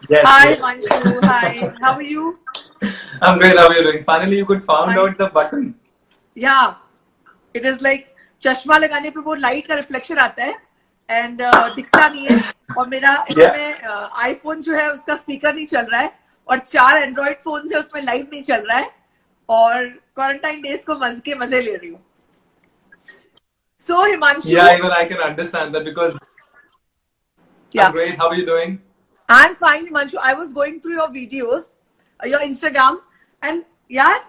Yes, Hi, yes. Manshu. Hi. How are you? I'm great. How are you doing? Finally, you could found Fine. out the button. Yeah. It is like चश्मा लगाने पे वो light का reflection आता है and दिखता नहीं है और मेरा Yeah. इसमें आईफोन जो है उसका स्पीकर नहीं चल रहा है और 4 एंड्रॉइड फोन से उसमें लाइट नहीं चल रहा है और क्वारंटाइन डेज को मजे ले रही हूँ. So Himanshu, Yeah, even I can understand that because yeah, I'm great. How are you doing? I'm fine, Himanshu. I was going through your videos, your Instagram, and यार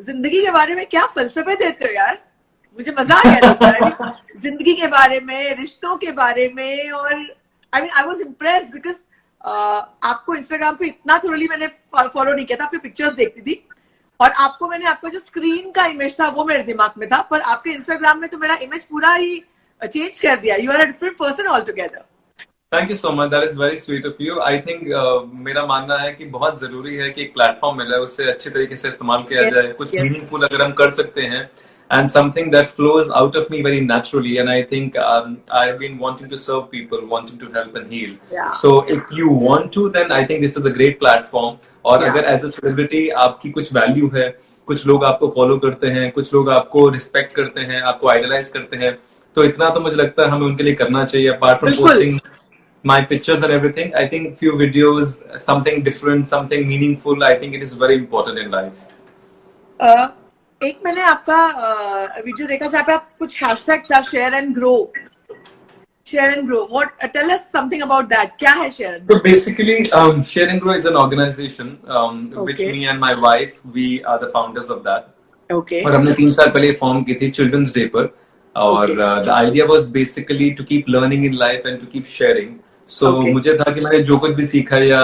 जिंदगी के बारे में क्या फलसफे देते हो यार. मुझे मजा आ गया देखकर जिंदगी के बारे में, रिश्तों के बारे में और आई वाज इम्प्रेस्ड बिकॉज आपको इंस्टाग्राम पे इतना थोड़ी मैंने फॉलो नहीं किया था. आपकी पिक्चर्स देखती थी और आपका जो स्क्रीन का इमेज था वो मेरे दिमाग में था, पर आपके इंस्टाग्राम में तो मेरा इमेज पूरा ही चेंज कर दिया. You are a different person all together. Thank you so much. That is very sweet of you. I think मेरा मानना है कि बहुत जरूरी है कि एक प्लेटफॉर्म मिला है उससे अच्छे तरीके से इस्तेमाल किया जाए. कुछ मीनिंगफुल अगर हम कर सकते हैं and something that flows out of me very naturally. And I think I've been wanting to serve people, wanting to help and heal. Yeah. So if you want to, then I think this is a great platform. और अगर as a celebrity आपकी कुछ value है, कुछ लोग आपको follow करते हैं, कुछ लोग आपको रिस्पेक्ट करते हैं, आपको आइडलाइज करते हैं, तो इतना तो मुझे लगता है हमें उनके लिए करना चाहिए. Apart from posting my pictures and everything, I think few videos, something different, something meaningful, I think it is very important in life. एक मैंने आपका वीडियो देखा जहाँ पे आप कुछ हैशटैग था share and grow. What tell us something about that. क्या है share and grow? So basically, Share and Grow is an organization which me and my wife, we are the founders of that. Okay. और हमने 3 साल पहले form की थी children's day पर. और the idea was basically to keep learning in life and to keep sharing. So मुझे था कि मैंने जो कुछ भी सीखा या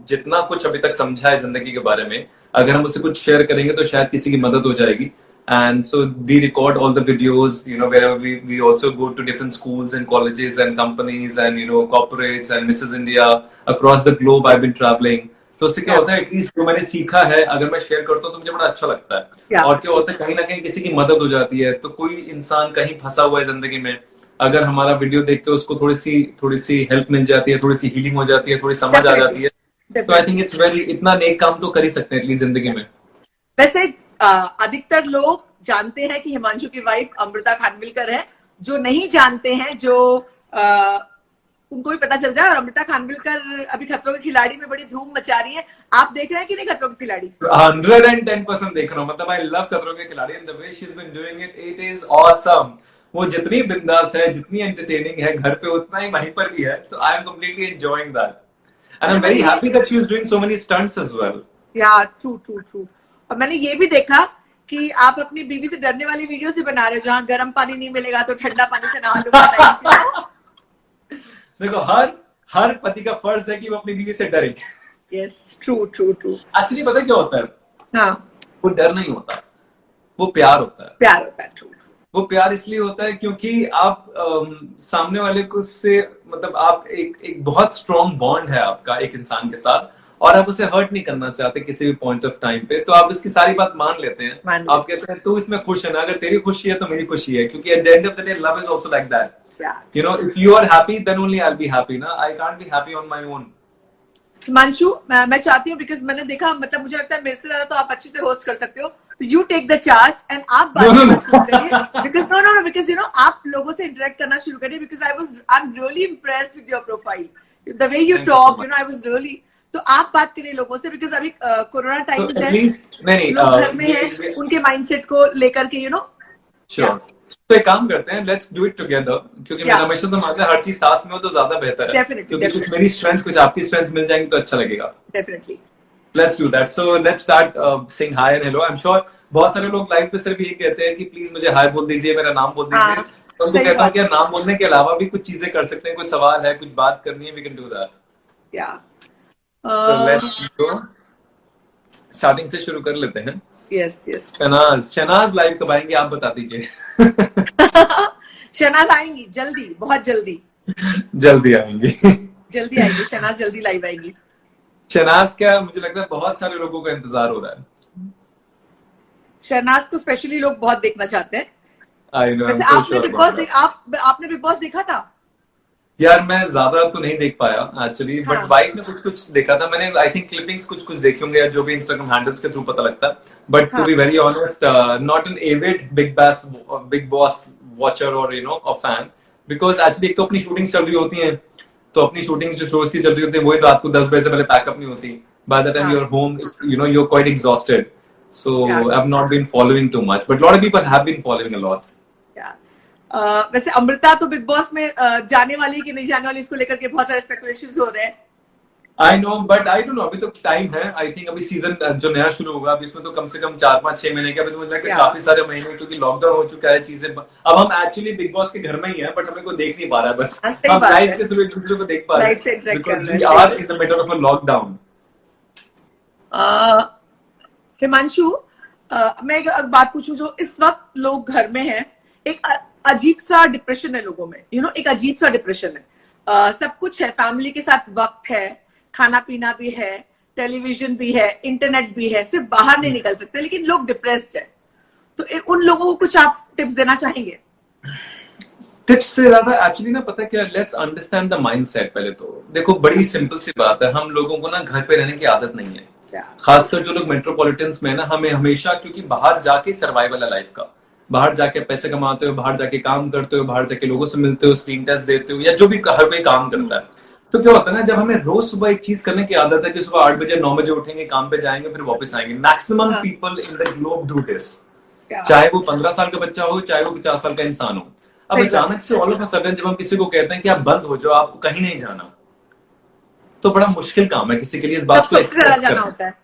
जितना कुछ अभी तक समझा है जिंदगी के बारे में, अगर हम उससे कुछ शेयर करेंगे तो शायद किसी की मदद हो जाएगी. And so we record all the videos, wherever we also go to different schools and colleges and companies and, corporates and Mrs. India across the globe. I've been traveling. तो उससे क्या होता है, एटलीस्ट जो मैंने सीखा है अगर मैं शेयर करता हूँ तो मुझे बड़ा अच्छा लगता है. और क्या होता है, कहीं ना कहीं किसी की मदद हो जाती है. तो कोई इंसान कहीं फंसा हुआ है जिंदगी में, अगर हमारा वीडियो देख के उसको थोड़ी सी हेल्प मिल जाती है, थोड़ी सी हीलिंग हो जाती है, थोड़ी समझ आ जाती है, तो आई थिंक इट्स वेरी, इतना नेक काम तो कर ही सकते हैं एटलीस्ट जिंदगी में. वैसे अधिकतर लोग जानते हैं कि हिमांशु की वाइफ अमृता खानविलकर है. जो नहीं जानते हैं, जो उनको भी पता चल जाए. और अमृता खानविलकर अभी खतरों के खिलाड़ी में बड़ी धूम मचा रही है. आप देख रहे हैं कि नहीं खतरों के खिलाड़ी? 110% देख रहा हूँ. मतलब I love Khatron Ke Khiladi and the way she is been doing it, it is awesome. वो जितनी बिंदास है, जितनी एंटरटेनिंग है घर पे, उतना ही वहीं पर भी है. तो I am completely enjoying that and I am very happy that she is doing so many stunts as well. Yeah true. और मैंने ये भी देखा कि आप अपनी बीवी से डरने वाली वीडियोस भी बना रहे हो, जहाँ गर्म पानी नहीं मिलेगा तो ठंडा पानी से नहा लो. देखो, हर पति का फर्ज है कि वो अपनी बीवी से डरे. Yes, true. एक्चुअली पता क्या होता है? हाँ, वो डर नहीं होता, वो प्यार होता है. ट्रू. वो प्यार इसलिए होता है क्योंकि आप सामने वाले को से, मतलब आप एक बहुत स्ट्रॉन्ग बॉन्ड है आपका एक इंसान के साथ, और आप उसे हर्ट नहीं करना चाहते किसी भी पॉइंट ऑफ टाइम पे. तो आप उसकी सारी बात मान लेते हैं. आप कहते हैं तू इसमें खुश है ना, अगर तेरी खुशी है तो मेरी खुशी है, क्योंकि at the end of the day love is also like that. If you are happy then only I will be happy ना. I can't be happy on my own. Himanshu, मैं चाहती हूँ, बिकॉज मैंने देखा, मतलब मुझे लगता है मेरे से ज्यादा तो आप अच्छे से होस्ट कर सकते हो, तो you take the charge and आप बात करना शुरू करिए. बिकॉज आप लोगों से इंटरेक्ट करना शुरू करिए. Because I am really impressed with your profile, the way you talk, I was really. तो आप बात करिए लोगों से, बिकॉज अभी कोरोना टाइम है, लोग घर में हैं, उनके माइंडसेट को लेकर के श्योर. तो एक काम करते हैं, लेट्स डू इट टुगेदर, क्योंकि मैं हमेशा तो मानता हूं हर चीज साथ में हो तो ज्यादा बेहतर है. क्योंकि कुछ मेरी स्ट्रेंथ, कुछ आपकी स्ट्रेंथ मिल जाएंगी तो अच्छा लगेगा. Definitely. Let's do that. So let's start saying hi and hello. I am sure बहुत सारे लोग लाइव पे सिर्फ यही कहते हैं कि प्लीज मुझे हाय बोल दीजिए, मेरा नाम बोल दीजिए. तो उनको कहता हूँ कि नाम बोलने के अलावा भी कुछ चीजें कर सकते हैं, कुछ सवाल है, कुछ बात करनी है, वी कैन डू दैट. या लेट्स गो. स्टार्टिंग से शुरू कर लेते हैं. यस. शहनाज लाइव कब आएंगे आप बता दीजिए. शहनाज आएंगी जल्दी, बहुत जल्दी. जल्दी आएंगी. शहनाज जल्दी लाइव आएंगी. शहनाज क्या, मुझे लगता है बहुत सारे लोगों का इंतजार हो रहा है. शहनाज को स्पेशली लोग बहुत देखना चाहते हैं. I know, आपने बिग बॉस देखा था? यार मैं ज्यादा तो नहीं देख पाया एक्चुअली, बट हाँ वाइफ ने कुछ कुछ देखा था मैंने। आई थिंक क्लिपिंग्स कुछ कुछ देखे होंगे, या जो भी इंस्टाग्राम हैंडल्स के थ्रू पता लगता है। बट टू हाँ B very honest, not an avid big boss watcher और अ फैन, बिकॉज एक्चुअली एक तो अपनी शूटिंग चल रही होती है, तो अपनी शूटिंग जो शोज की चल रही होती है वही रात को 10 बजे से पहले पैकअप नहीं होती। बाय द टाइम हाँ you're home, you're quite exhausted. So yeah I have not been following too much, but lot of people have been following a lot. Yeah वैसे अमृता तो बिग बॉस में जाने वाली कि नहीं जाने वाली, इसको लेकर के बहुत सारे स्पेकुलेशंस हो रहे हैं। I know, but I don't know, अभी तो टाइम है। आई थिंक अभी सीजन जो नया शुरू होगा, अभी इसमें तो कम से कम 4-5-6 महीने के, अभी तो मुझे लगता है या काफी सारे महीने, क्योंकि लॉकडाउन हो चुका है, चीजें अब हम एक्चुअली बिग बॉस के घर में ही है, बट हमें को देख नहीं पा रहा है, बस हाँ सही हम बात लाइव है, के थ्रू एक दूसरे को देख पा रहे लाइव हैं, से इंटरेक्ट कर बिकॉज रहे वी हैं, सही आर बात in the middle of a lockdown. है। हिमांशु, मैं एक बात पूछूं, जो इस वक्त लोग घर में हैं, एक अजीब सा डिप्रेशन है लोगों में, एक अजीब सा डिप्रेशन है। सब कुछ है, फैमिली के साथ वक्त है, खाना पीना भी है, टेलीविजन भी है, इंटरनेट भी है, सिर्फ बाहर नहीं निकल सकते, लेकिन लोग डिप्रेस्ड है। तो उन लोगों को कुछ आप टिप्स देना चाहेंगे? टिप्स से ज्यादा एक्चुअली ना, पता क्या, लेट्स अंडरस्टैंड द माइंडसेट। पहले तो देखो, बड़ी सिंपल सी बात है, हम लोगों को ना घर पे रहने की आदत नहीं है। क्या? खासकर जो लोग मेट्रोपॉलिटन्स में ना, हमें हमेशा, क्योंकि बाहर जाके सर्वाइवल है लाइफ का, बाहर जाके पैसे कमाते हो, बाहर जाके काम करते हो, बाहर जाके लोगों से मिलते हो, स्क्रीन टेस्ट देते हो, या जो भी हर कोई काम करता है। तो क्या होता है ना, जब हमें रोज सुबह एक चीज करने की आदत है कि सुबह 8 बजे 9 बजे उठेंगे, काम पे जाएंगे, फिर वापस आएंगे, मैक्सिमम हाँ, people in the globe do this. क्या? चाहे वो 15 साल का बच्चा हो, चाहे वो 50 साल का इंसान हो। अब सही बात अचानक से ऑल ऑफ अ सडन जब हम किसी को कहते हैं कि आप बंद हो जाओ, आपको कहीं नहीं जाना, तो बड़ा मुश्किल काम है किसी के लिए इस तब बात को सबसे ज्यादा एक्सेप्ट जाना करना। होता है।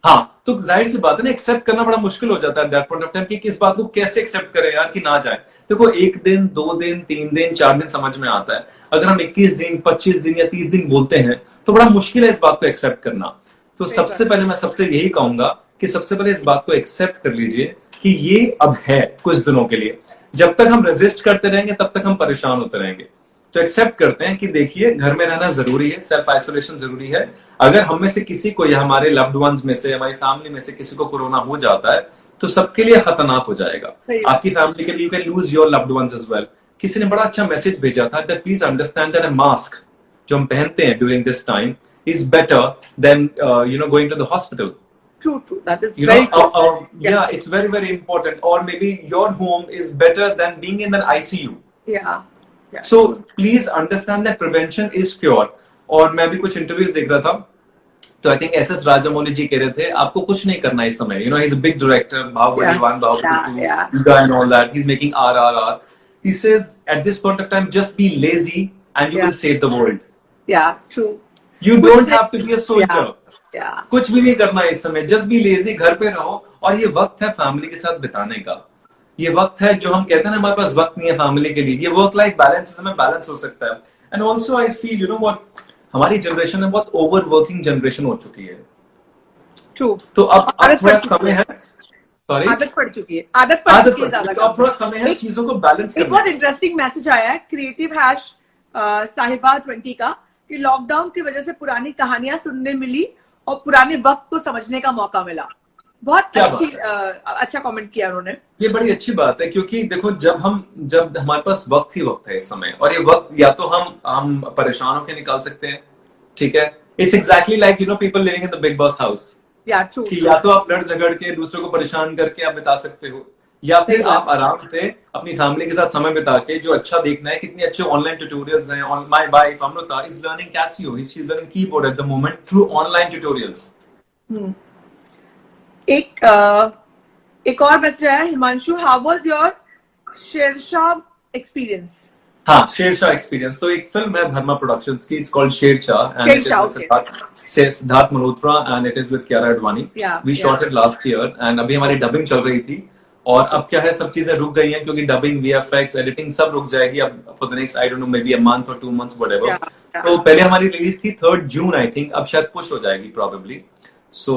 हाँ, तो जाहिर सी बात है ना, एक्सेप्ट करना बड़ा मुश्किल हो जाता है दैट पॉइंट ऑफ टाइम, कि किस बात को कैसे एक्सेप्ट करें यार कि ना जाए। देखो, 1 दिन 2 दिन 3 दिन 4 दिन समझ में आता है, अगर हम 21 दिन 25 दिन या 30 दिन बोलते हैं तो बड़ा मुश्किल है इस बात को एक्सेप्ट करना। तो सही सबसे बात। पहले मैं सबसे यही कहूंगा कि सबसे पहले इस बात को एक्सेप्ट कर लीजिए कि ये अब है कुछ दिनों के लिए। जब तक हम रेजिस्ट करते रहेंगे तब तक हम परेशान होते रहेंगे। तो एक्सेप्ट करते हैं कि देखिए, घर में रहना जरूरी है, सेल्फ आइसोलेशन जरूरी है। अगर हम में से किसी को या हमारे लव्ड वंस में से, हमारी फैमिली में से किसी को कोरोना हो जाता है तो सबके लिए खतरनाक हो जाएगा। सही बात। आपकी फैमिली के लिए, you can lose your loved ones as well. किसी ने बड़ा अच्छा मैसेज भेजा था that please understand that a mask जो हम पहनते हैं during this time is better than going to the hospital. True, true. That is You know, very true. yeah, it's very, very important. Or maybe your home is better than being in an ICU. Yeah. Yeah. So please understand that prevention is cure. और मैं भी कुछ interviews देख रहा था, तो I think S Rajamouli ji कह रहे थे आपको कुछ नहीं करना इस समय। He is a big director, Baahubali Yeah. 1, Baahubali Yeah. 2, and all that. He's making RRR. He says at this point of time, just be lazy and you Yeah. will save the world. Yeah. True. You कुछ don't नहीं- have to be a soldier. Yeah. Yeah. कुछ भी नहीं करना है इस समय, just be lazy, घर पे रहो। और ये वक्त है फैमिली के साथ बिताने का। ये वक्त है जो हम कहते हैं ना, हमारे पास वक्त नहीं है फैमिली के लिए, ये वर्क लाइफ बैलेंस में बैलेंस हो सकता है। And also I feel what, हमारी जनरेशन है बहुत ओवर वर्किंग जनरेशन हो चुकी है। True. तो अब आदत थोड़ा पड़ चुकी समय है। है, सॉरी, आदत पड़ चुकी है, आदत पड़ चुकी है ज्यादा। तो अब थोड़ा समय है चीजों को बैलेंस एक करने बहुत इंटरेस्टिंग मैसेज आया है क्रिएटिव हैश साहिबा 20 का, कि लॉकडाउन की वजह से पुरानी कहानियां सुनने मिली और पुराने वक्त को समझने का मौका मिला। बहुत क्या अच्छी बात अच्छा कमेंट किया उन्होंने। ये बड़ी अच्छी बात है, क्योंकि देखो, जब हमारे पास वक्त ही वक्त है इस समय, और ये वक्त या तो हम परेशान होकर निकाल सकते हैं, ठीक है। It's exactly like people living in the big boss house, या ट्रू, कि या तो आप लड़ झगड़ के दूसरों को परेशान करके आप बिता सकते हो, या फिर सही बात। आप आराम से अपनी फैमिली के साथ समय बिता के जो अच्छा देखना है, कितने अच्छे ऑनलाइन ट्यूटोरियल्स हैं। My wife Amrita is learning Casio, she is learning keyboard at the moment through online tutorials. एक और मैसेज आया, Himanshu, how was your Shershaah experience? हाँ, शेरशाह एक्सपीरियंस तो एक फिल्म है धर्मा प्रोडक्शंस की, it's called Shershaah, and Sidharth Malhotra and it is with Kiara Advani. We shot it last year and अभी हमारी डबिंग चल रही थी, और अब क्या है, सब चीजें रुक गई हैं क्योंकि डबिंग, वीएफएक्स, एडिटिंग सब रुक जाएगी अब for the next, I don't know, may be a month और 2 months व्हाटएवर। तो पहले हमारी रिलीज थी 3rd June आई थिंक, अब शायद पुश हो जाएगी probably. So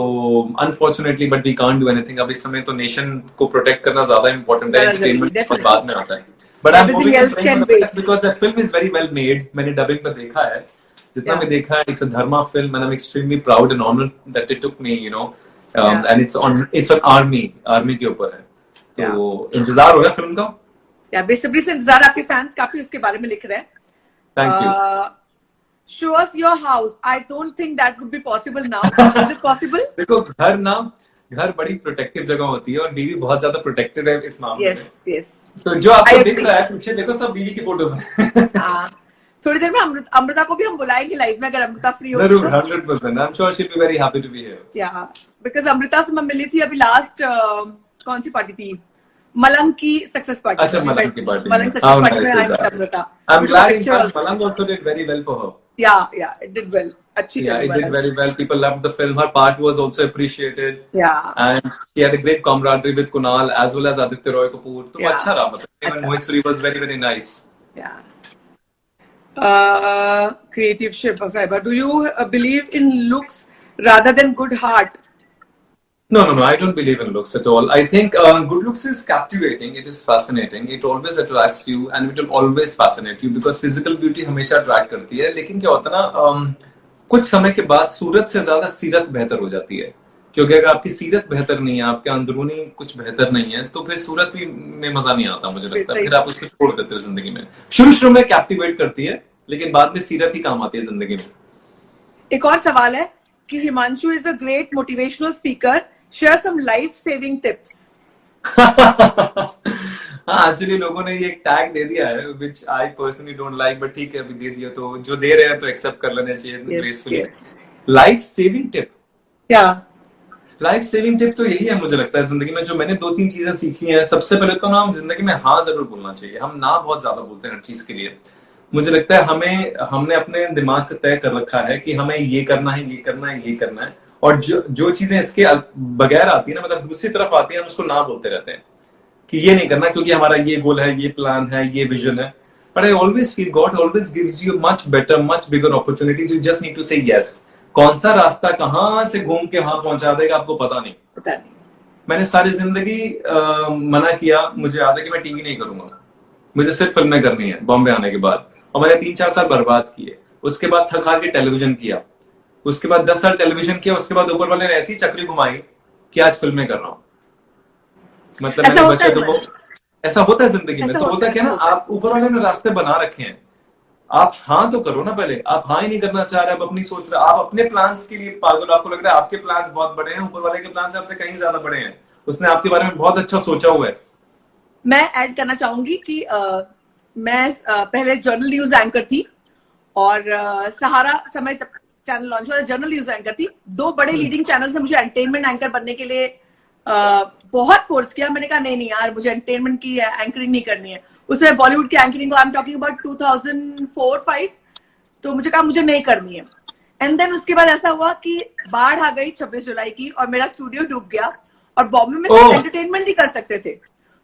unfortunately but we can't do anything. अब इस समय तो नेशन को प्रोटेक्ट करना ज्यादा इंपॉर्टेंट है, एंटरटेनमेंट बाद में आता है। But I am hoping because that film is very well made. मैंने डबिंग में देखा है, जितना मैं देखा है, it's a Dharma film and I am extremely proud and honoured that it took me, and it's on army के ऊपर है। तो इंतजार हो रहा है फिल्म का, या बेसब्री से इंतजार, आपके फैंस काफी उसके बारे में लिख रहे हैं। Thank you. Show us your house. I don't think that would be possible now. Is it possible? देखो घर बड़ी प्रोटेक्टिव जगह होती है और बीवी बहुत ज्यादा प्रोटेक्टिव है इस मामले में। Yes. तो जो आपको दिख रहा है पीछे देखो सब बीवी की फोटोज हैं। थोड़ी देर में अमृता को भी हम बुलाएंगे लाइव में, अगर अमृता फ्री हो। जरूर, 100%. I'm sure she'll be very happy to be here. Yeah, because Amrita से मैं मिली थी अभी लास्ट कौन सी पार्टी थी, मलंग की सक्सेस पार्टी। अच्छा, मलंग की पार्टी। मलंग सक्सेस पार्टी में आई थी Amrita. I'm glad in fact Malang also did very well for her. Yeah, it did well. अच्छी Yeah, it did very well. People loved the film. Her part was also appreciated. Yeah. And she had a great camaraderie with Kunal as well as Aditya Roy Kapoor. तो अच्छा रहा मतलब. Even Mohit Suri was very very nice. Yeah. Creative Shiv Saiba, do you believe in looks rather than good heart? No. I don't believe in looks at all. I think good looks is captivating. It is fascinating. It always attracts you, and it will always fascinate you because physical beauty हमेशा attract करती है. लेकिन क्या होता है ना, कुछ समय के बाद सूरत से ज्यादा सीरत बेहतर हो जाती है. क्योंकि अगर आपकी सीरत बेहतर नहीं है, आपके अंदरूनी कुछ बेहतर नहीं है, तो फिर सूरत भी में मजा नहीं आता, मुझे लगता है. फिर आप उसको छोड़ देते हो जिंदगी में. शुरू में कैप्टिवेट करती है, लेकिन बाद में सीरत ही काम आती है जिंदगी में. एक और सवाल है कि Himanshu is a great motivational speaker. Share some life-saving tips. हाँ, एक्चुअली लोगों ने ये एक टैग दे दिया है, which I personally don't like, but ठीक है, अभी दे दिया तो जो दे रहे हैं तो एक्सेप्ट कर लेना चाहिए gracefully. Life saving tip. Life saving tip तो यही है मुझे लगता है जिंदगी में, जो मैंने 2-3 चीजें सीखी हैं. सबसे पहले तो ना, हम जिंदगी में हाँ जरूर बोलना चाहिए. हम ना बहुत ज्यादा बोलते हैं हर चीज के लिए. मुझे लगता है हमने अपने दिमाग से तय कर रखा है कि हमें ये करना है, ये करना है, ये करना है, और जो चीजें इसके बगैर आती है ना, मतलब दूसरी तरफ आती है, हम उसको ना बोलते रहते हैं कि ये नहीं करना क्योंकि हमारा ये गोल है, ये प्लान है, ये विजन है. But I always feel God always gives you much better, much bigger opportunities. You just need to say yes. कौन सा रास्ता कहां से घूम के वहां पहुंचा देगा आपको पता नहीं. मैंने सारी जिंदगी मना किया. मुझे याद है कि मैं टीवी नहीं करूंगा, मुझे सिर्फ फिल्में करनी है बॉम्बे आने के बाद, और मैंने 3-4 साल बर्बाद किए. उसके बाद थक हार के टेलीविजन किया, उसके बाद 10 साल टेलीविजन किया, उसके बाद ऊपर वाले ने ऐसी चक्री घुमाई कि आज फिल्में कर रहा हूं. मतलब मैंने बच्चे तो ऐसा होता है जिंदगी में. तो होता क्या ना, आप ऊपर वाले ने रास्ते बना रखे हैं, आप हाँ तो करो ना पहले. आप हाँ ही नहीं करना चाह रहे, आप अपनी सोच रहे, आप अपने प्लान्स के लिए पागल. आपको लग रहा है आपके प्लान्स बहुत बड़े हैं, ऊपर वाले के प्लान्स आपसे कहीं ज्यादा बड़े हैं. उसने आपके बारे में बहुत अच्छा सोचा हुआ है. मैं ऐड करना चाहूंगी कि मैं पहले जर्नल न्यूज एंकर थी, और सहारा समय तक चैनल लॉन्च हुआ, जर्नल न्यूज एंकर थी. 2 बड़े लीडिंग चैनल से मुझे एंटरटेनमेंट एंकर बनने के लिए बहुत फोर्स किया. मैंने कहा नहीं यार, मुझे एंटरटेनमेंट की एंकरिंग नहीं करनी है. उसमें बॉलीवुड की एंकरिंग को आई एम टॉकिंग अबाउट 2004-05, तो मुझे कहा मुझे नहीं करनी है. एंड देन उसके बाद ऐसा हुआ कि बाढ़ आ गई 26 जुलाई की, और मेरा स्टूडियो डूब गया, और बॉम्बे में सिर्फ एंटरटेनमेंट ही कर सकते थे.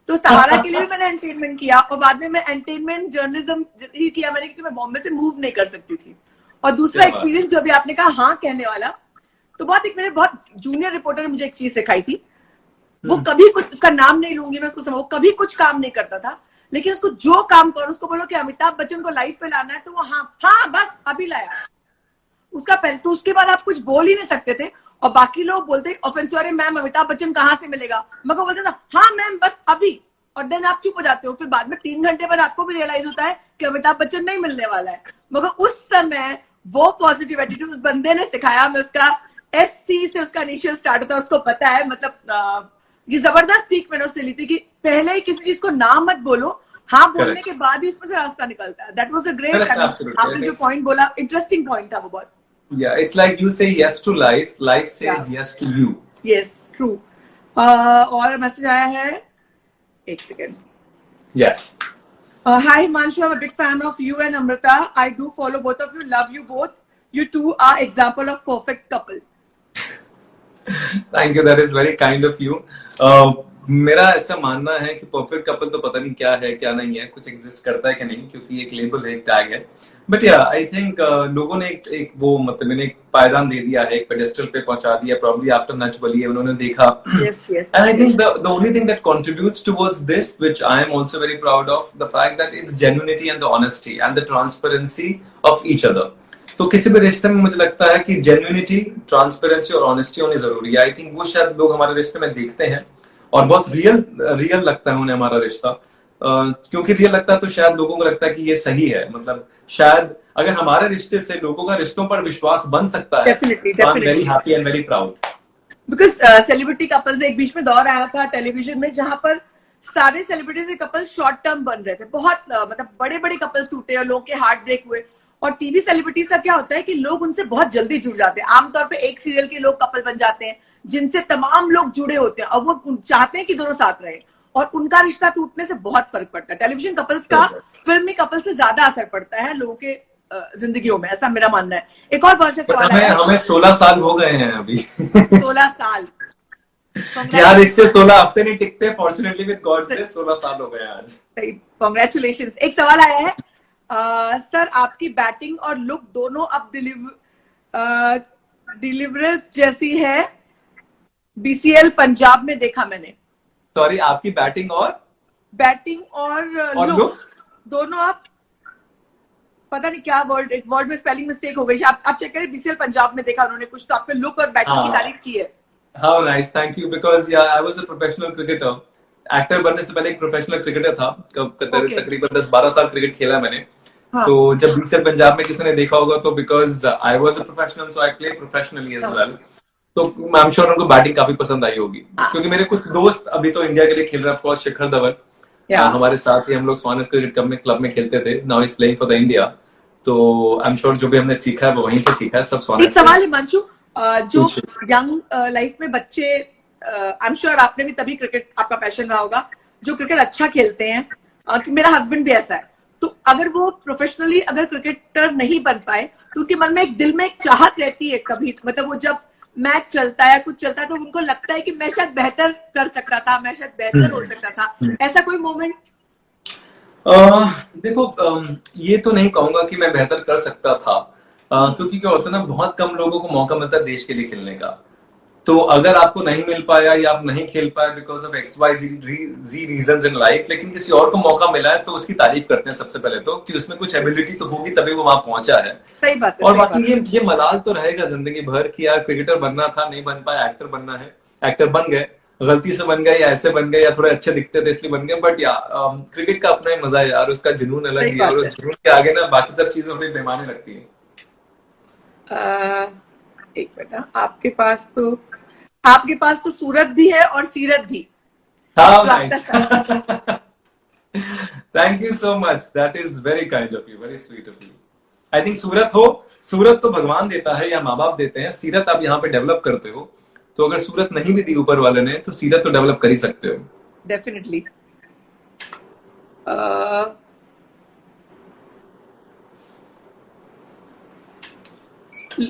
तो सहारा के लिए भी मैंने एंटरटेनमेंट किया, और बाद में मैं एंटरटेनमेंट जर्नलिज्म ही किया मैंने, क्योंकि मैं बॉम्बे से मूव नहीं कर सकती थी. और दूसरा एक्सपीरियंस जो भी आपने कहा हाँ कहने वाला, तो मेरे बहुत जूनियर रिपोर्टर ने मुझे एक चीज सिखाई थी. वो कभी कुछ, उसका नाम नहीं लूंगी मैं, उसको वो कभी कुछ काम नहीं करता था, लेकिन उसको जो काम करो, उसको बोलो कि अमिताभ बच्चन को लाइव पे लाना है, तो वो हाँ बस अभी लाया. उसका पहले तो उसके बाद आप कुछ बोल ही नहीं सकते थे, और बाकी लोग बोलते ऑफेंसिव, अरे मैम अमिताभ बच्चन कहाँ से मिलेगा. मैं को बोलता था हाँ मैम बस अभी, और देन आप चुप हो जाते हो. फिर बाद में 3 घंटे बाद आपको भी रियलाइज होता है कि अमिताभ बच्चन नहीं मिलने वाला है. मगर उस समय वो पॉजिटिव एटीट्यूड उस बंदे ने सिखाया. मैं उसका SC से उसका इनिशियल स्टार्ट होता है, उसको पता है. मतलब ये जबरदस्त सीख मैंने उससे ली थी कि पहले ही किसी चीज को ना मत बोलो, हाँ बोलने के बाद ही उसमें से रास्ता निकलता है. That was a great. आपने जो पॉइंट बोला, इंटरेस्टिंग पॉइंट था वो बहुत. Yeah, it's like you say yes to life, life says yes to you. Yes, true. और मैसेज आया है, एक second. Yes. Hi Himanshu, I'm a big fan of you and Amrita. I do follow both of you, love you both. You two are example of perfect couple. Thank you, that is very kind of you. मेरा ऐसा मानना है कि perfect couple तो पता नहीं क्या है क्या नहीं है, कुछ एग्जिस्ट करता है कि नहीं, क्योंकि एक लेबल है, एक टैग है. बट या आई थिंक लोगों ने एक वो मतलब मैंने एक पायदान दे दिया है, एक पेडेस्टल पे पहुंचा दिया. प्रॉब्ली आफ्टर नच बलिए उन्होंने देखा. And I think the only thing that contributes towards this, which I am also very proud of, the fact that it's genuinity and the honesty and the transparency of each other. तो किसी भी रिश्ते में मुझे लगता है कि genuinity, transparency और ऑनेस्टी होनी जरूरी है. आई थिंक वो शायद लोग हमारे रिश्ते में देखते हैं, और बहुत रियल लगता है उन्हें हमारा रिश्ता. क्योंकि रियल लगता है तो शायद लोगों को लगता है कि ये सही है, मतलब शायद अगर हमारे रिश्ते से लोगों का रिश्तों पर विश्वास बन सकता है, डेफिनेटली तो I am very definitely happy and very proud. Because celebrity couples एक बीच में दौर आया था टेलीविजन में जहां पर सारे सेलिब्रिटीज के कपल्स शॉर्ट टर्म बन रहे थे, बहुत मतलब बड़े बड़े कपल्स टूटे और लोगों के हार्ट ब्रेक हुए। और टीवी सेलिब्रिटीज का क्या होता है कि लोग उनसे बहुत जल्दी जुड़ जाते हैं, आमतौर पे एक सीरियल के लोग कपल बन जाते हैं जिनसे तमाम लोग जुड़े होते हैं और वो चाहते हैं कि दोनों साथ रहे, और उनका रिश्ता टूटने से बहुत फर्क पड़ता है। टेलीविजन कपल्स का फिल्मी कपल से ज्यादा असर पड़ता है लोगों के जिंदगियों में, ऐसा मेरा मानना है। एक और बहुत अच्छा सवाल है। हमें 16 साल हो गए हैं अभी। 16 साल यार रिश्ते 16 हफ्ते नहीं टिकते, फॉर्चुनेटली विद गॉड ग्रेस 16 साल हो गए आज। कॉन्ग्रेचुलेशन। एक सवाल आया है, सर आपकी बैटिंग और लुक दोनों अब डिलीवरेंस जैसी है, बीसीएल पंजाब में देखा मैंने। सॉरी, आपकी बैटिंग और लुक दोनों आप, पता नहीं क्या वर्ड, एक वर्ड में स्पेलिंग मिस्टेक हो गई। आप चेक करें, बीसीएल पंजाब में देखा उन्होंने कुछ, तो आपके लुक और बैटिंग की तारीफ की है। How nice, thank you, because yeah, I was a professional cricketer. Actor बनने से पहले एक प्रोफेशनल क्रिकेटर था, तकरीबन 10-12 साल क्रिकेट खेला मैंने। हाँ. तो जब बीसीएल पंजाब में किसी ने देखा होगा तो because I was a professional, so I play professionally as well, तो आई एम श्योर उनको बैटिंग काफी पसंद आई होगी। क्योंकि मेरे कुछ दोस्त अभी तो इंडिया के लिए खेल रहे हैं, ऑफ कोर्स शिखर धवन हमारे साथ ही हम लोग स्वानंद क्रिकेट क्लब में खेलते थे, now is playing for the India. तो आई एम श्योर जो भी हमने सीखा है वो वहीं से सीखा है सब स्वानंद। एक सवाल है मंशु, जो यंग लाइफ में बच्चे, आई एम श्योर आपने भी तभी क्रिकेट आपका पैशन रहा होगा, जो क्रिकेट अच्छा खेलते हैं, मेरा हस्बैंड भी ऐसा है, तो अगर वो प्रोफेशनली अगर क्रिकेटर नहीं बन पाए तो उनके मन में एक दिल में एक चाहत रहती है कभी, मतलब वो जब मैच चलता है कुछ चलता है तो उनको लगता है कि मैं शायद बेहतर कर सकता था, मैं शायद बेहतर हो सकता था, ऐसा कोई मोमेंट? देखो, ये तो नहीं कहूंगा कि मैं बेहतर कर सकता था, क्योंकि क्या होता है ना, बहुत कम लोगों को मौका मिलता है देश के लिए खेलने का। तो अगर आपको नहीं मिल पाया या आप नहीं खेल पाए because of XYZ reasons in life, लेकिन किसी और को मौका मिला है तो उसकी तारीफ करते हैं सबसे पहले तो, कि उसमें कुछ एबिलिटी तो होगी तभी वो वहां पहुंचा है। सही बात है। और बाकी ये मलाल तो रहेगा जिंदगी भर कि यार क्रिकेटर बनना था, नहीं बन पाया, एक्टर बनना है, एक्टर बन गए, गलती से बन गए या ऐसे बन गए या थोड़े अच्छे दिखते थे इसलिए बन गए, बट या क्रिकेट का अपना ही मजा है यार, उसका जुनून अलग है, और उस जुनून के आगे ना बाकी सब चीजें हमें बेमानी लगती है। एक मिनट, आपके पास तो सूरत भी है और सीरत भी। Thank you so much, that is very kind of you, very sweet of you. I think सूरत तो भगवान देता है या माँ बाप देते हैं, सीरत आप यहाँ पे डेवलप करते हो, तो अगर सूरत नहीं भी दी ऊपर वाले ने तो सीरत तो डेवलप कर ही सकते हो। डेफिनेटली।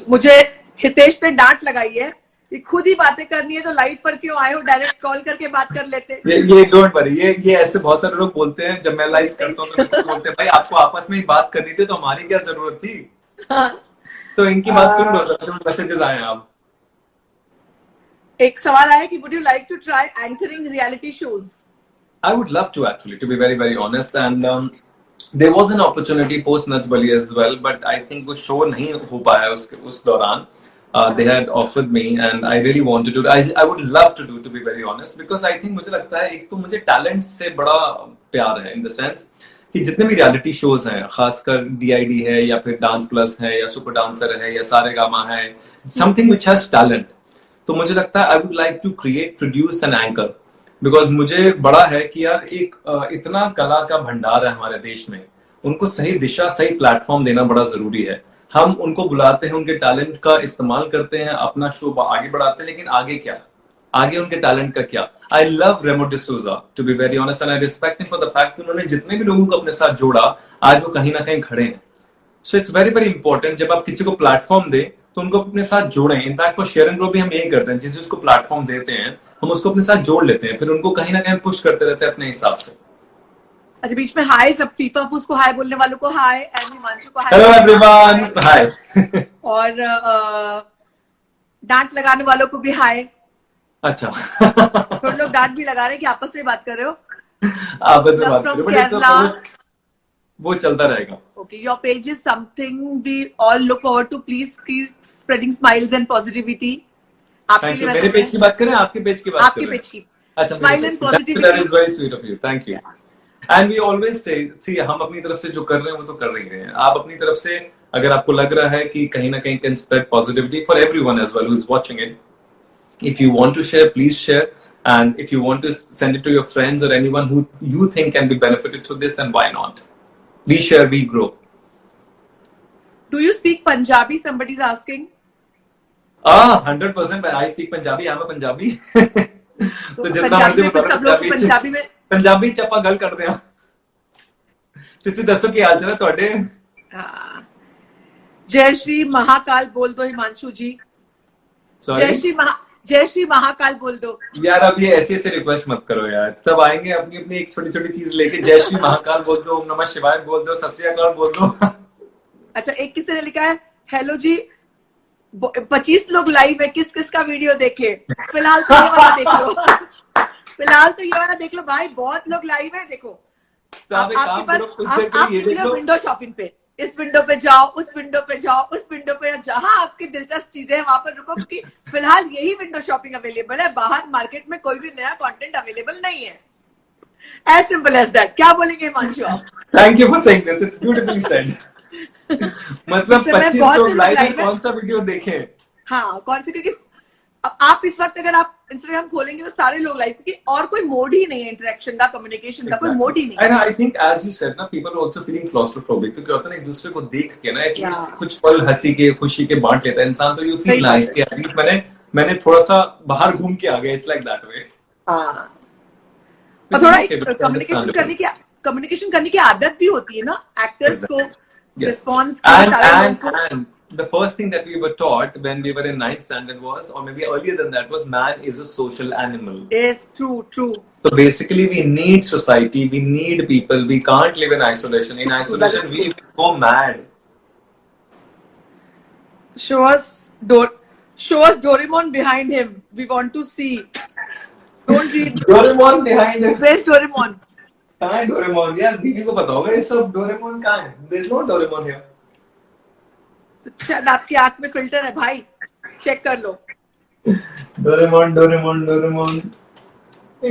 मुझे हितेश ने डांट लगाई है कि खुद ही बातें करनी है तो लाइट पर क्यों आए हो, डायरेक्ट कॉल करके बात कर लेते। ये डोंट वरी, ये ऐसे बहुत सारे लोग बोलते हैं जब मैं लाइव करता हूँ तो बोलते हैं भाई आपको आपस में ही बात करनी थी तो हमारी क्या जरूरत थी। तो इनकी बात सुन लो, मैसेजेस आए आप। एक सवाल आया कि would you like to try anchoring reality shows? I would love to actually, to be very very honest, and there was an opportunity post Nach Bali as well, but I think वो show नहीं हो पाया उस दौरान। They had offered me and I really wanted to. I would love to do, to be very honest, because I think मुझे लगता है एक तो मुझे टैलेंट से बड़ा प्यार है, in the sense कि जितने भी रियलिटी शोज हैं, खासकर DID है या फिर डांस प्लस है या सुपर डांसर है या सारेगामा है, something which has talent, तो मुझे लगता है I would like to create, produce an anchor, because मुझे बड़ा है कि यार एक इतना कला का भंडार है हमारे देश में, उनको सही दिशा सही प्लेटफॉर्म देना बड़ा जरूरी है। हम उनको बुलाते हैं, उनके टैलेंट का इस्तेमाल करते हैं, अपना शो आगे बढ़ाते हैं, लेकिन आगे क्या, आगे उनके टैलेंट का क्या। I love Remo D'Souza, to be very honest, and I respect him for the fact कि उन्होंने जितने भी लोगों को अपने साथ जोड़ा आज वो कहीं ना कहीं खड़े हैं। So it's very very important, जब आप किसी को प्लेटफॉर्म दे तो उनको अपने साथ जोड़ें। In fact for share and grow भी हम यही करते हैं, जिस जिसको प्लेटफॉर्म देते हैं हम उसको अपने साथ जोड़ लेते हैं, फिर उनको कहीं ना कहीं पुश करते रहते हैं अपने हिसाब से। अच्छा, बीच में हाय, सब फीफा फूस को हाय बोलने वालों को हाय, एंड हिमांशु को हाय। हेलो एवरीवन, हाय। और डांट लगाने वालों को भी हाय। अच्छा। थोड़े लोग डांट भी लगा रहे हैं कि आपस में बात कर रहे हो, आपस में बात कर रहे हो, वो चलता रहेगा। Okay, your page is something we all look forward to. Please keep spreading smiles and positivity. Thank you. मेरे पेज की बात करें, आपके पेज की बात करें? आपके पेज की। अच्छा, Smile and positivity. That is very sweet of you. Thank you. And we always say see हम अपनी तरफ से जो कर रहे हैं वो तो कर ही रहे हैं. आप अपनी तरफ से अगर आपको लग रहा है कि कहीं ना कहीं can spread positivity for everyone as well who is watching it. If you want to share, please share. And if you want to send it to your friends or anyone who you think can be benefited through this, then why not? We share, we grow. Do you speak Punjabi? Somebody's asking. 100%. I speak Punjabi. I'm a Punjabi. तो जितना मर्जी बताओ पंजाबी में पंजाबी ਚ ਆਪਾਂ ਗੱਲ ਕਰਦੇ ਹਾਂ. ਤੁਸੀਂ ਦੱਸੋ ਕੀ ਹਾਲ ਚਾਲ ਹੈ ਤੁਹਾਡੇ? जय श्री महाकाल बोल दो हिमांशु जी. जय श्री महाकाल बोल दो. यार अब ये ऐसे ऐसे रिक्वेस्ट मत करो यार. सब आएंगे अपनी अपनी एक छोटी छोटी चीज लेके. जय श्री महाकाल बोल दो, ओम नमः शिवाय बोल दो, सत श्री अकाल बोल दो. अच्छा, एक किसी ने लिखा है हेलो जी 25 लोग लाइव है, किस किस का वीडियो देखे? फिलहाल तो ये वाला देख लो. फिलहाल तो ये वाला देख लो भाई, बहुत लोग लाइव है. देखो तो आपके पास आप विंडो शॉपिंग पे इस विंडो पे जाओ, उस विंडो पे जाओ, उस विंडो पे जहां आपकी दिलचस्प चीजें हैं वहां पर रुको, क्योंकि फिलहाल यही विंडो शॉपिंग अवेलेबल है. बाहर मार्केट में कोई भी नया कंटेंट अवेलेबल नहीं है. As simple as that. क्या बोलेंगे हिमांशु आप? Thank you for saying this. It's beautifully said. मतलब 25 लोग लाइव में कौन सा वीडियो देखें? हाँ, कौन से? क्योंकि आप इस वक्त अगर आप इंस्टाग्राम खोलेंगे तो सारे लोग लाइव, क्योंकि और कोई मोड ही नहीं है इंटरेक्शन का, कम्युनिकेशन का कोई मोड ही नहीं है. I think as you said ना, people are also feeling claustrophobic. तो क्या होता है ना, एक दूसरे को देख के ना एटलीस्ट कुछ पल हंसी के खुशी के बांट लेता है इंसान. तो यू फील नाइस कि एटलीस्ट मैंने थोड़ा सा बाहर घूम के आ गया. It's like that way. हाँ, और थोड़ा कम्युनिकेशन करने की आदत भी होती है ना एक्टर्स को. Response and the first thing that we were taught when we were in 9th standard was, or maybe earlier than that, was man is a social animal. Yes, true. So basically we need society, we need people, we can't live in isolation. In isolation we go mad. Show us Doraemon behind him. We want to see. Don't read. Doraemon behind him. Where's Doraemon? कहाँ है Doraemon? यार दीदी को पता होगा ये सब. Doraemon कहाँ है? There's no Doraemon here. तो शायद आपकी आंख में फिल्टर है भाई, चेक कर लो. डोरेमोन नहीं,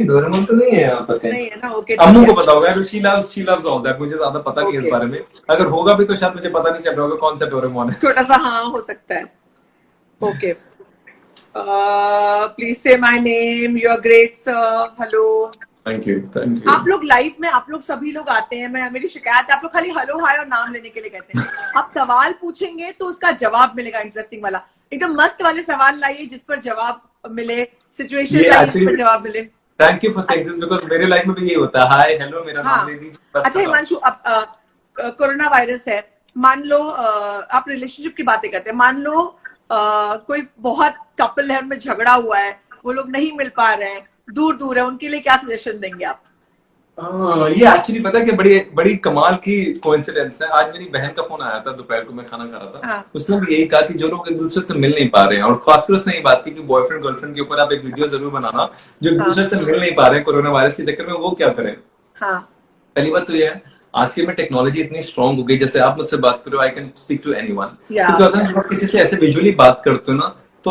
डोरेमोन तो नहीं है यहाँ पर. नहीं है ना? ओके. अम्मू को पता होगा. She loves all that. मुझे ज्यादा पता नहीं इस बारे में. अगर होगा भी तो शायद मुझे पता नहीं चल रहा होगा कौन सा डोरेमोन है. छोटा सा हाँ हो सकता है. Okay. Please say my name. You are great sir. Hello. Thank you. आप लोग लाइव में, आप लोग सभी लोग आते हैं. मेरी शिकायत है, आप लोग खाली हेलो हाय और नाम लेने के लिए कहते हैं. आप सवाल पूछेंगे तो उसका जवाब मिलेगा इंटरेस्टिंग वाला. एकदम मस्त वाले सवाल लाइए जिस पर जवाब मिले, सिचुएशन जिस पर जवाब मिले. Thank you for saying this, because मेरे लाइफ में भी यही होता है. हाय हेलो, मेरा नाम ले दीजिए. अच्छा हिमांशु, अब कोरोना वायरस है. मान लो आप रिलेशनशिप की बातें करते हैं. मान लो कोई बहुत कपल है, उनमें झगड़ा हुआ है, वो लोग नहीं मिल पा रहे हैं, दूर है, उनके लिए क्या सजेशन देंगे आप? ये एक्चुअली पता है कि बड़ी कमाल की कोइंसिडेंस है. आज मेरी बहन का फोन आया था दोपहर को, मैं खाना खा रहा था. हाँ. उसने भी यही कहा कि जो लोग एक दूसरे से मिल नहीं पा रहे हैं, और खासकर उसने ये बात की कि बॉयफ्रेंड गर्लफ्रेंड के ऊपर आप एक वीडियो जरूर बनाना. जो एक दूसरे से मिल नहीं पा रहे हैं कोरोना वायरस के चक्कर में, वो क्या करें. हाँ. पहली बात तो ये है, आज के में टेक्नोलॉजी इतनी स्ट्रांग हो गई, जैसे आप मुझसे बात करो, I can speak to anyone. जब आप किसी से ऐसे विजुअली बात करते हो ना, तो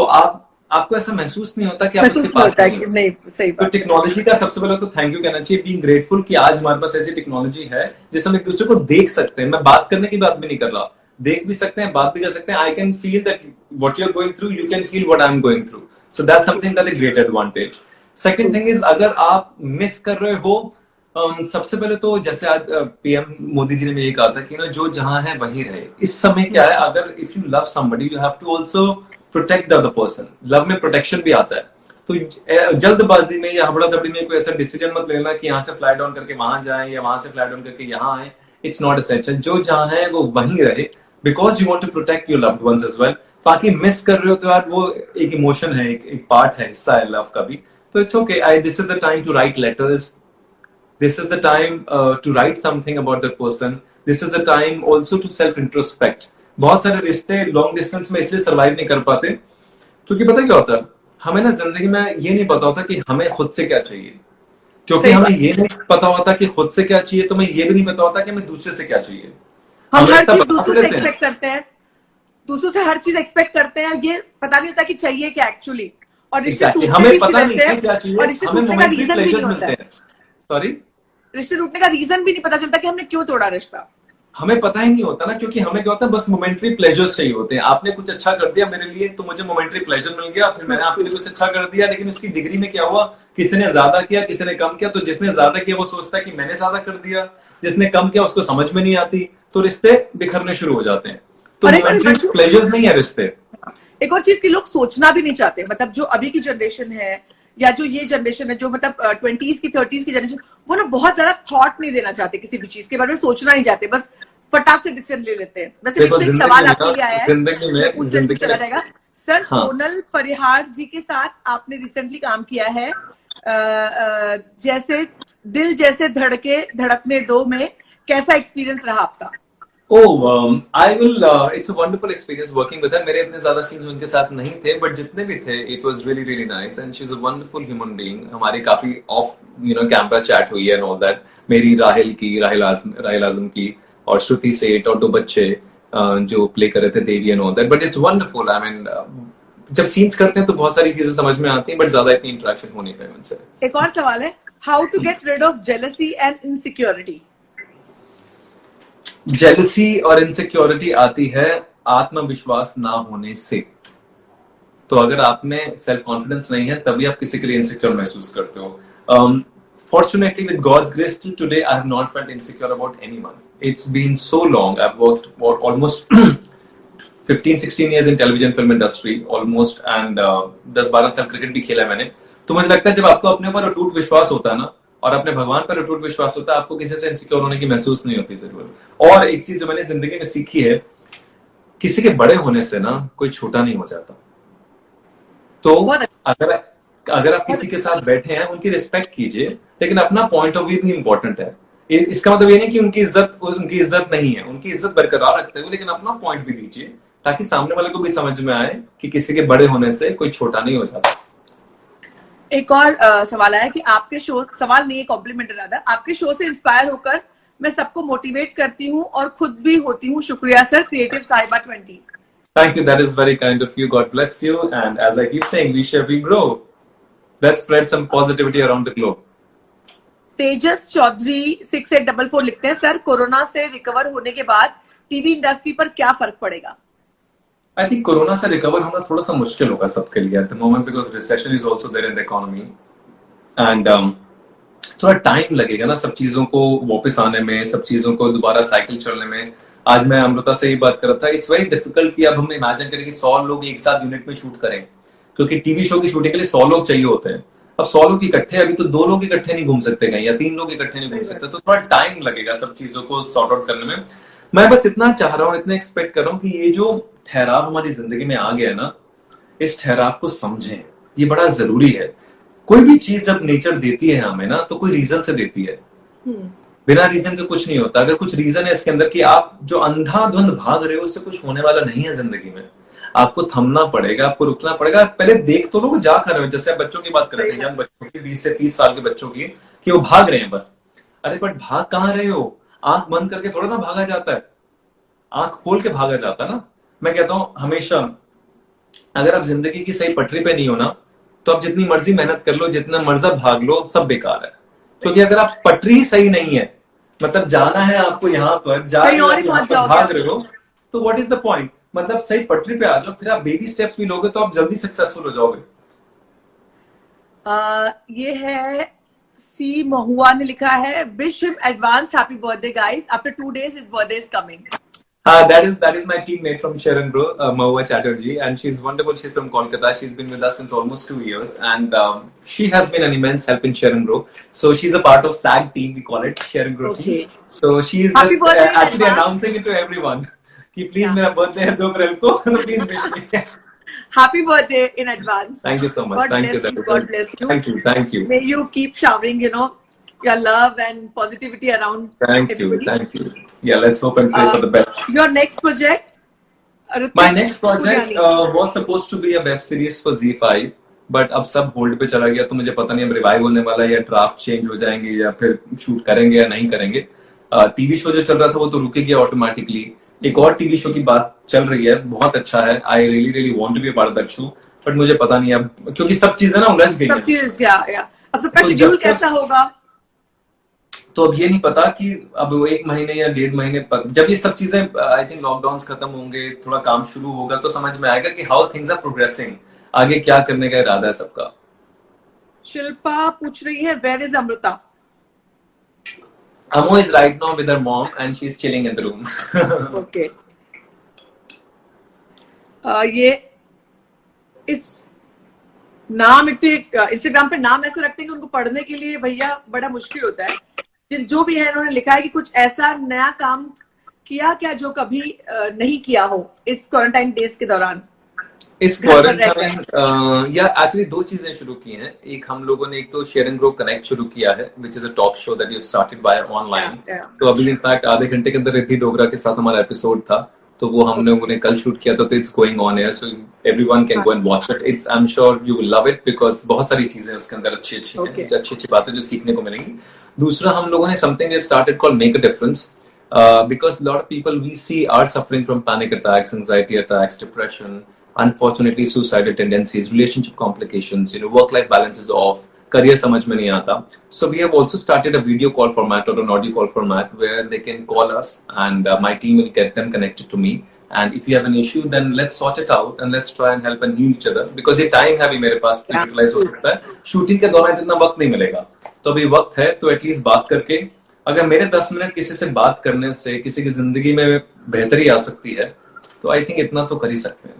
आपको ऐसा महसूस नहीं होता कि आप उसके पास नहीं. सही बात. तो टेक्नोलॉजी का सबसे पहले तो थैंक यू कहना चाहिए. बीइंग ग्रेटफुल कि आज हमारे पास ऐसी टेक्नोलॉजी है जिससे हम एक दूसरे को देख सकते हैं. मैं बात करने की बात भी नहीं कर रहा, देख भी सकते हैं, बात भी कर सकते हैं. I can feel that what you are going through, you can feel what I am going through. So that's something that is great advantage. Second thing is, अगर आप मिस कर रहे हो, सबसे पहले तो जैसे आज पीएम मोदी जी ने ये कहा था कि ना जो जहां है वहीं रहे. इस समय क्या है, अगर if you love somebody you have to also protect the other person. Love में प्रोटेक्शन भी आता है. तो जल्दबाजी में या हबड़ा दबड़ी में कोई ऐसा डिसीजन मत लेना कि यहाँ से फ्लाई डाउन करके वहां जाए या वहां से फ्लाई डाउन करके यहाँ आए. It's not essential. जो जहां है वो वहीं रहे, because you want to protect your loved ones as well. बाकी मिस कर रहे हो तो यार वो एक इमोशन है, एक पार्ट है, हिस्सा है लव का भी. तो it's okay. This is the time to write letters. This is the time to write something about that person. This is the time also to self introspect. बहुत सारे रिश्ते लॉन्ग डिस्टेंस में इसलिए सर्वाइव नहीं कर पाते क्योंकि पता क्या होता है, हमें ना जिंदगी में ये नहीं पता होता कि हमें खुद से क्या चाहिए. क्योंकि हमें ये नहीं पता होता कि खुद से क्या चाहिए, तो हमें ये भी नहीं पता होता कि हमें दूसरे से क्या चाहिए. हम हर चीज दूसरों से एक्सपेक्ट करते हैं, दूसरों से हर चीज एक्सपेक्ट करते हैं. ये पता नहीं होता कि चाहिए क्या एक्चुअली. और हमें पता नहीं क्या चाहिए, हमें मोमेंटरी प्लेजर्स मिलते हैं. सॉरी, रिश्ते टूटने का रीजन भी नहीं पता चलता कि हमने क्यों तोड़ा रिश्ता। हमें पता ही नहीं होता ना, क्योंकि हमें क्या होता है, बस मोमेंटरी प्लेजर्स चाहिए होते हैं। आपने कुछ अच्छा कर दिया मेरे लिए तो मुझे मोमेंटरी प्लेजर मिल गया, फिर मैंने आपके लिए कुछ अच्छा कर दिया, लेकिन उसकी डिग्री में क्या हुआ, किसी ने ज्यादा किया, किसी ने कम किया। तो जिसने ज्यादा किया वो सोचता है कि मैंने ज्यादा कर दिया, जिसने कम किया उसको समझ में नहीं आती, तो रिश्ते बिखरने शुरू हो जाते हैं। तो मोमेंटरी प्लेजर्स नहीं है रिश्ते। एक और चीज की लोग सोचना भी नहीं चाहते, मतलब जो अभी की जनरेशन है या जो ये जनरेशन है, जो मतलब 20s की 30s की जनरेशन, वो ना बहुत ज्यादा थॉट नहीं देना चाहते, किसी भी चीज के बारे में सोचना नहीं चाहते, बस फटाक से डिसीजन ले लेते हैं। वैसे एक सवाल आपके लिए आया है, जिंदगी चला जाएगा सर। हाँ। सोनल परिहार जी के साथ आपने रिसेंटली काम किया है, जैसे दिल जैसे धड़कने दो में, कैसा एक्सपीरियंस रहा आपका? It's a wonderful experience working with her. मेरे इतने ज्यादा सीन्स उनके साथ नहीं थे, बट जितने भी थे, it was really really nice and she's a wonderful human being. हमारी काफी ऑफ कैमरा चैट हुई है and all that. मेरी राहिल आजम की और श्रुति सेठ और 2 बच्चे जो प्ले कर रहे थे, Devi and all that. But it's wonderful. I mean जब सीन्स करते हैं तो बहुत सारी चीजें समझ में आती हैं, बट ज्यादा इतनी इंटरेक्शन हो नहीं पाई उनसे। एक और सवाल है, how to get rid of jealousy and insecurity? Jealousy और इनसिक्योरिटी आती है आत्मविश्वास ना होने से। तो अगर आप में सेल्फ कॉन्फिडेंस नहीं है तभी आप किसी के लिए इनसिक्योर महसूस करते हो। Fortunately, with God's grace, till today, I have not felt insecure about anyone. It's been so long. I've worked for almost 15-16 years in television film industry, almost, and 10-12 साल क्रिकेट भी खेला मैंने। तो मुझे लगता है जब आपको अपने ऊपर अटूट विश्वास होता है ना, और अपने भगवान पर अटूट विश्वास होता है, आपको किसी से इनसिक्योर होने की महसूस नहीं होती जरूरत। और एक चीज जो मैंने जिंदगी में सीखी है, किसी के बड़े होने से ना कोई छोटा नहीं हो जाता। तो अगर आप किसी के साथ बैठे हैं, उनकी रिस्पेक्ट कीजिए, लेकिन अपना पॉइंट ऑफ व्यू भी इंपॉर्टेंट है। इसका मतलब ये नहीं कि उनकी इज्जत नहीं है, उनकी इज्जत बरकरार रखते हुए, लेकिन अपना पॉइंट भी दीजिए, ताकि सामने वाले को भी समझ में आए कि किसी के बड़े होने से कोई छोटा नहीं हो जाता। एक और सवाल आया कि आपके शो, सवाल नहीं है, कॉम्प्लीमेंट रहा, आपके शो से इंस्पायर होकर मैं सबको मोटिवेट करती हूँ और खुद भी होती हूँ। शुक्रिया सर, क्रिएटिव साहिबा 20। Thank you, that is very kind of you. God bless you. And as I keep saying, we share, we grow. Let's spread some positivity around the globe. तेजस चौधरी 6844 लिखते हैं, सर कोरोना से recover होने के बाद TV industry पर क्या फर्क पड़ेगा? I think कोरोना से रिकवर होना थोड़ा सा मुश्किल होगा सबके लिए at the moment, because recession is also there in the economy. And थोड़ा टाइम लगेगा ना सब चीजों को वापस आने में, सब चीजों को दोबारा साइकिल चलने में। आज मैं अमृता से ही बात कर रहा था, इट्स वेरी डिफिकल्ट कि अब हम इमेजिन करें कि 100 लोग एक साथ यूनिट में शूट करें, क्योंकि टीवी शो की शूटिंग के लिए 100 लोग चाहिए होते हैं। अब 100 लोग इकट्ठे, अभी तो 2 लोग इकट्ठे नहीं घूम सकते कहीं, या 3 लोग इकट्ठे नहीं घूम सकते, तो थोड़ा टाइम लगेगा सब चीजों को सॉर्ट आउट करने में। मैं बस इतना चाह रहा हूँ, इतना एक्सपेक्ट कर रहा हूँ कि ये जो ठहराव हमारी जिंदगी में आ गया है ना, इस ठहराव को समझें, ये बड़ा जरूरी है। कोई भी चीज जब नेचर देती है हमें ना, तो कोई रीजन से देती है, बिना रीजन के कुछ नहीं होता। अगर कुछ रीजन है इसके अंदर कि आप जो अंधाधुंध भाग रहे हो, उससे कुछ होने वाला नहीं है जिंदगी में। आपको थमना पड़ेगा, आपको रुकना पड़ेगा, पहले देख तो लोग जा कर रहे हो। जैसे आप बच्चों की बात कर रहे थे, यंग बच्चों की, 20 से 30 साल के बच्चों की, कि वो भाग रहे हैं बस। अरे बट भाग कहाँ रहे हो? आंख बंद करके थोड़ा ना भागा जाता है, आंख खोल के भागा जाता है ना। मैं कहता हूं हमेशा, अगर आप जिंदगी की सही पटरी पे नहीं हो ना, तो आप जितनी मर्जी मेहनत कर लो, जितना मर्जी भाग लो, सब बेकार है। क्योंकि अगर आप पटरी सही नहीं है, मतलब जाना है आपको यहाँ पर, भाग रहे हो, तो व्हाट इज द पॉइंट? मतलब सही पटरी पे आ जाओ, फिर आप बेबी स्टेप्स भी लोगे तो आप जल्दी सक्सेसफुल हो जाओगे। ये है सी महुआ ने लिखा है, wish him advance happy birthday guys, after 2 days his birthday is coming. That is my teammate from Sharon Bro, Mahua Chatterjee, and she's wonderful. She's from Kolkata. She's been with us since almost 2 years, and she has been an immense help in Sharon Bro. So she's a part of SAG team, we call it Sharon Bro team. So she's just actually announcing it to everyone. Ki please, मेरा birthday है 2 अप्रैल को, please wish me. Happy birthday in advance. Thank you so much. God bless you. God bless you. Thank you. May you keep showering, your love and positivity around. Thank you. Yeah, let's hope and pray for the best. Your next project? My next project was supposed to be a web series for ZEE5, but अब सब hold पे चला गया, तो मुझे पता नहीं अब रिवाइव होने वाला है या ड्राफ्ट चेंज हो जाएंगे या फिर शूट करेंगे या नहीं करेंगे। टीवी शो जो चल रहा था वो तो रुक गया ऑटोमेटिकली। एक और टीवी शो की बात चल रही है, बहुत अच्छा है। I really want to be a part of that show, but मुझे पता नहीं अब, क्योंकि सब चीजें ना उलझ गई हैं। सब चीज क्या अब सबका शेड्यूल कैसा होगा? तो अब ये नहीं पता कि अब वो 1 महीने या 1.5 महीने जब ये सब चीजें आई थिंक लॉकडाउन खत्म होंगे, थोड़ा काम शुरू होगा, तो समझ में आएगा कि हाउ थिंग्स आर प्रोग्रेसिंग, आगे क्या करने का इरादा है सबका। शिल्पा पूछ रही है where is Amrita? Amo is right now with her mom and she's chilling in the room. Okay ये इस नाम इंस्टाग्राम पे नाम ऐसे रखते हैं कि उनको पढ़ने के लिए भैया बड़ा मुश्किल होता है। जो भी है इन्होंने लिखा है कि कुछ ऐसा नया काम किया क्या जो कभी नहीं किया हो इस क्वारंटाइन डेज के दौरान? इस क्वारंटाइन या एक्चुअली 2 चीजें शुरू की हैं। एक हम लोगों ने एक तो शेयर एंड ग्रो कनेक्ट शुरू किया है, which is a talk show that you started by online. तो अभी इनफैक्ट आधे घंटे के अंदर रिद्धि डोगरा के साथ हमारा एपिसोड था, तो वो हम लोगों ने कल शूट किया था। तो it's going on air, so everyone can go and watch it. It's I am sure you will love it because बहुत सारी चीजें उसके अंदर अच्छी अच्छी बातें जो सीखने को मिलेंगी। दूसरा हम लोगों ने something started called make a difference, because a lot of people we see are suffering from panic attacks, anxiety attacks, depression, unfortunately suicidal tendencies, relationship complications, work life balance is off, career समझ में नहीं आता. So we have also started a video call format or an audio call format where they can call us and my team will get them connected to me, and if you have an issue then let's sort it out and let's try and help and heal each other, because ये time है अभी मेरे पास utilize हो सकता है, shooting के दौरान इतना वक्त नहीं मिलेगा, तो अभी वक्त है तो एटलीस्ट बात करके अगर मेरे 10 मिनट किसी से बात करने से किसी की जिंदगी में बेहतरी आ सकती है तो आई थिंक इतना तो कर ही सकते हैं।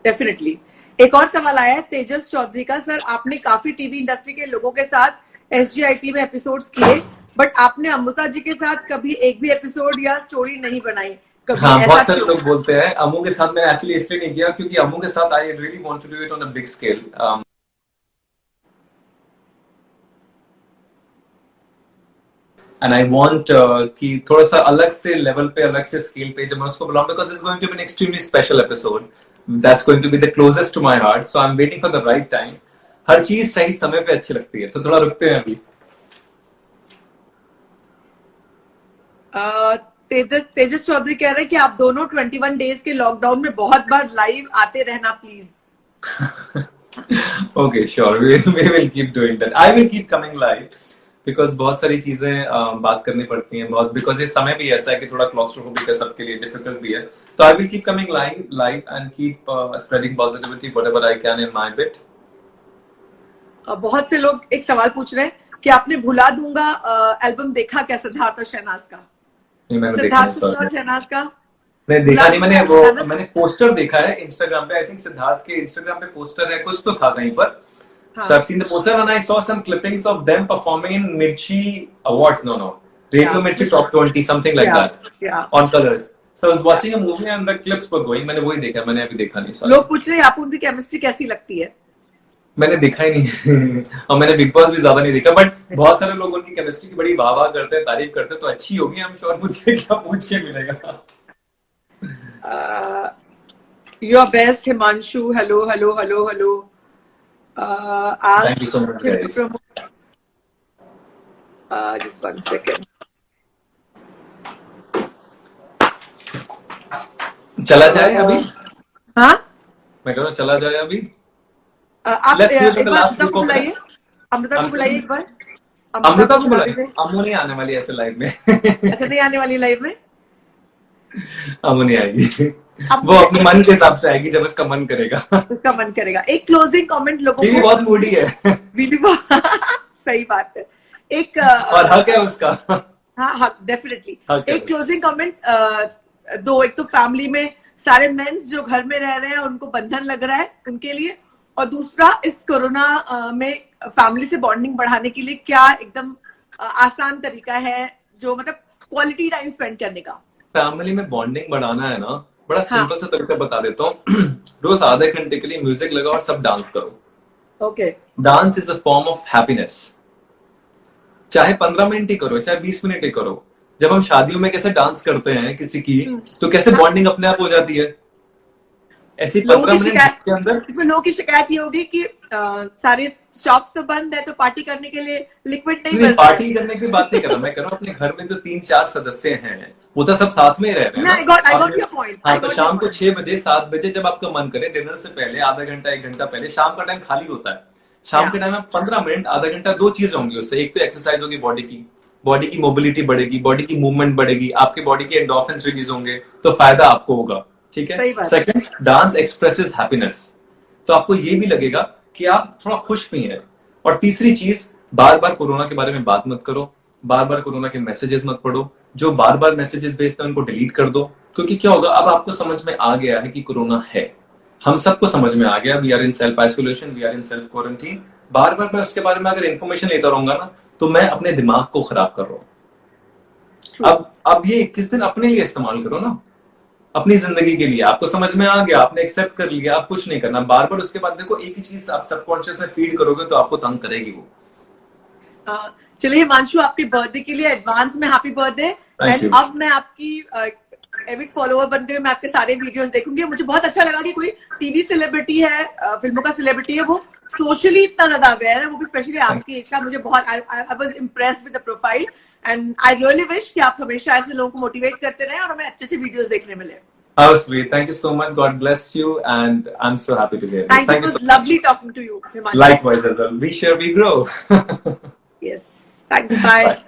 डेफिनेटली। एक और सवाल आया है तेजस चौधरी का, सर आपने काफी टीवी इंडस्ट्री के लोगों के साथ SGIT में एपिसोड्स किए, बट आपने अमृता जी के साथ कभी एक भी एपिसोड या स्टोरी नहीं बनाई कभी? हाँ, बहुत सारे लोग बोलते हैं। अमू के साथ मैंने एक्चुअली इसलिए नहीं किया क्योंकि अमू के साथ I really want to do it on a big scale. And I want कि थोड़ा सा अलग से लेवल पे, अलग से स्केल पे जब मैं उसको बुलाऊं, because it's going to be an extremely special episode that's going to be the closest to my heart, so I'm waiting for the right time. हर चीज सही समय पे अच्छी लगती है, तो थोड़ा रुकते हैं अभी। तेजस चौधरी कह रहे हैं कि आप दोनों 21 डेज के लॉकडाउन में बहुत बार लाइव आते रहना please. Okay, sure, we will keep doing that. I will keep coming live because बहुत सारी चीजें बात करनी पड़ती हैं बहुत, because इस समय भी ऐसा है कि थोड़ा क्लॉस्ट्रोफोबिक है, सबके लिए डिफिकल्ट भी है, तो I will keep coming live and keep spreading positivity whatever I can in my bit. बहुत से लोग एक सवाल पूछ रहे हैं कि आपने भुला दूंगा एल्बम देखा क्या सिद्धार्थ और शहनाज का? सिद्धार्थ और शहनाज का नहीं देखा नहीं मैंने, मैंने पोस्टर देखा है इंस्टाग्राम पे। आई थिंक सिद्धार्थ के इंस्टाग्राम पे पोस्टर है, कुछ तो था कहीं पर। So I've seen the poster and I saw some clippings of them performing in Mirchi Awards. No, Radio Mirchi Top 20, something like that. Yeah. On Colors. So I was watching a movie and the clips were going. मैंने वही देखा, मैंने अभी देखा नहीं। लोग पूछ रहे हैं आप उनकी केमिस्ट्री कैसी लगती है? मैंने देखा ही नहीं और मैंने बिग बॉस भी ज्यादा नहीं देखा, बट बहुत सारे लोग उनकी केमिस्ट्री की बड़ी वाह करते हैं, तारीफ करते हैं, तो अच्छी होगी। I'm sure मुझसे क्या पूछ के मिलेगा। Your best Himanshu. Hello. Thank you so much, guys. Just 1 second. चला जाए अभी? हाँ, मैं कह रहा हूँ चला जाए अभी। आप अमृता को बुलाइए, एक बार। अमृता को बुलाइए। अमू नहीं आने वाली ऐसे लाइव में। अच्छा, नहीं आने वाली लाइव में? अमू नहीं आएगी, वो अपने मन के हिसाब से आएगी जब उसका मन करेगा। उसका मन करेगा। एक क्लोजिंग कमेंट लोगों को। बहुत मूडी है। सही बात है। एक और हक है उसका। हाँ, डेफिनेटली। एक क्लोजिंग कमेंट दो। एक तो फैमिली में सारे मेंस जो घर में रह रहे हैं उनको बंधन लग रहा है उनके लिए, और दूसरा इस कोरोना में फैमिली से बॉन्डिंग बढ़ाने के लिए क्या एकदम आसान तरीका है जो मतलब क्वालिटी टाइम स्पेंड करने का? फैमिली में बॉन्डिंग बढ़ाना है ना, बड़ा सिंपल सा तरीका बता देता हूँ। रोज आधे घंटे के लिए म्यूजिक लगाओ और सब डांस करो। Okay. Dance is a form of happiness. चाहे 15 मिनट ही करो, चाहे 20 मिनट ही करो। जब हम शादियों में कैसे डांस करते हैं किसी की, तो कैसे बॉन्डिंग अपने आप हो जाती है, ऐसी 15 मिनट के अंदर। इसमें लोगों की शिकायत ये होगी कि सारे शॉप से बंद है तो पार्टी करने के लिए लिक्विड नहीं मिलता। पार्टी करने की बात नहीं कर रहा मैं, कह रहा हूँ अपने घर में जो 3-4 सदस्य हैं वो तो सब साथ में ही रह रहे हैं। I got your point. हाँ, तो शाम को 6 बजे 7 बजे जब आपका मन करे, डिनर से पहले आधा घंटा 1 घंटा पहले, शाम का टाइम खाली होता है। शाम के टाइम में 15 मिनट आधा घंटा 2 चीज होंगी उससे। एक तो एक्सरसाइज होगी बॉडी की, बॉडी की मोबिलिटी बढ़ेगी, बॉडी की मूवमेंट बढ़ेगी, आपके बॉडी के एंडोर्फिन्स रिलीज होंगे, तो फायदा आपको होगा। ठीक है। सेकंड, डांस एक्सप्रेसेस हैप्पीनेस, तो आपको ये भी लगेगा कि आप थोड़ा खुश भी हैं। और तीसरी चीज, बार बार कोरोना के बारे में बात मत करो, बार बार कोरोना के मैसेजेस मत पढ़ो, जो बार बार मैसेजेस भेजते हैं उनको डिलीट कर दो, क्योंकि क्या होगा, अब आपको समझ में आ गया है कि कोरोना है, हम सबको समझ में आ गया, we are in self isolation, we are in self quarantine. बार बार मैं उसके बारे में अगर इन्फॉर्मेशन लेता रहूंगा ना, तो मैं अपने दिमाग को खराब कर रहा हूं। अब ये 21 दिन अपने लिए इस्तेमाल करो ना, अपनी जिंदगी के लिए। आपको समझ में आ गया, आपने एक्सेप्ट कर लिया, आप कुछ नहीं करना। बार बार उसके बाद देखो, एक ही चीज आप सबकॉन्शियस में फीड करोगे तो आपको तंग करेगी वो। चलिए हिमांशु, आपके बर्थडे के लिए एडवांस में हैप्पी बर्थडे। एंड अब मैं आपकी एविड फॉलोअर बनते हुए मैं आपके सारे वीडियोस देखूंगी। मुझे बहुत अच्छा लगा कि कोई टीवी सेलिब्रिटी है, फिल्मों का सेलिब्रिटी है, वो सोशली इतना ज्यादा अवेयर है, वो भी स्पेशली आपकी एज का। मुझे बहुत I was impressed with the profile and I really wish कि आप हमेशा ऐसे लोगों को मोटिवेट करते रहें और हमें अच्छे अच्छे वीडियोस देखने मिले। How sweet. Thank you so much. God bless you, and I'm so happy to hear this. Thank you. It was lovely talking to you, Himanshu. Likewise, as well. We share, we grow. Yes. Thanks. Bye.